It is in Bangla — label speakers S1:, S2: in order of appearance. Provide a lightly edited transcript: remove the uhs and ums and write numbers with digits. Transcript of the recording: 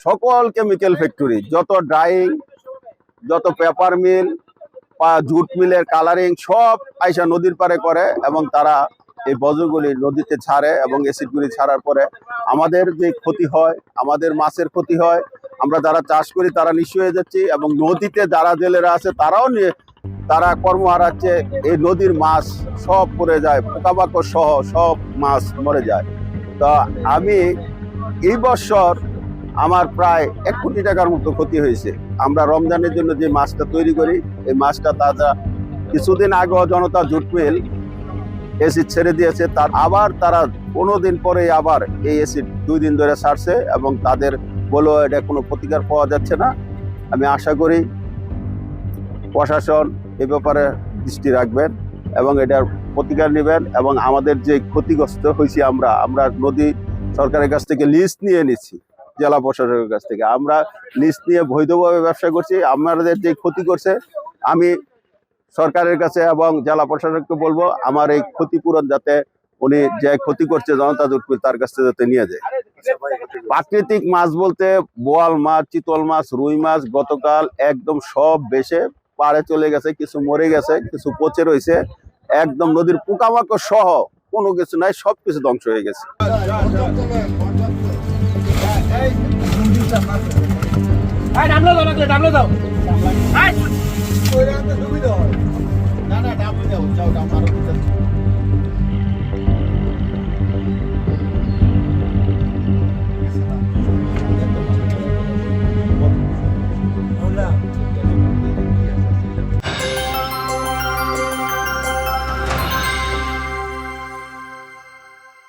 S1: সকল কেমিক্যাল ফ্যাক্টরি, যত ড্রাইং, যত পেপার মিল বা জুট মিলের কালারিং সব আইসা নদীর পারে করে এবং তারা এই বর্জ্যগুলি নদীতে ছাড়ে এবং অ্যাসিডগুলি ছাড়ার পরে আমাদের যে ক্ষতি হয়, আমাদের মাছের ক্ষতি হয়। আমরা যারা চাষ করি তারা নিঃস্ব হয়ে যাচ্ছি এবং নদীতে যারা জেলেরা আছে তারাও তারা কর্ম হারাচ্ছে। এই নদীর মাছ সব পড়ে যায়, পোকামাকড় সহ সব মাছ মরে যায়। তো আমি এই বছর আমার প্রায় 1 কোটি টাকার মতো ক্ষতি হয়েছে। আমরা রমজানের জন্য যে মাছটা তৈরি করি, এই মাছটা তাজা। কিছুদিন আগেও জনতা জুট মিল অ্যাসিড ছেড়ে দিয়েছে, তার আবার তারা 15 দিন পরে আবার এই অ্যাসিড 2 দিন ধরে ছাড়ছে এবং তাদের বলো এটা কোনো প্রতিকার পাওয়া যাচ্ছে না। আমি আশা করি প্রশাসন এই ব্যাপারে দৃষ্টি রাখবেন এবং এটার প্রতিকার নেবেন এবং আমাদের যে ক্ষতিগ্রস্ত হয়েছি আমরা নদী সরকারের কাছ থেকে লিস্ট নিয়ে নিচ্ছি, জেলা প্রশাসকের কাছ থেকে আমরা লিস্ট নিয়ে বৈধভাবে ব্যবসা করছি। আমাদের যে ক্ষতি করছে, আমি সরকারের কাছে এবং জেলা প্রশাসককে বলবো আমার এই ক্ষতিপূরণ যাতে উনি যে ক্ষতি করছে জনতা জুট মিল তার কাছ থেকে যাতে নিয়ে যায়। প্রাকৃতিক মাছ বলতে বোয়াল মাছ, চিতল মাছ, রুই মাছ গতকাল একদম সব বেশে পাড়ে চলে গেছে, কিছু মরে গেছে, কিছু পচে রয়েছে। একদম নদীর পোকামাকড় সহ কোনো কিছু নাই, সবকিছু ধ্বংস হয়ে গেছে। না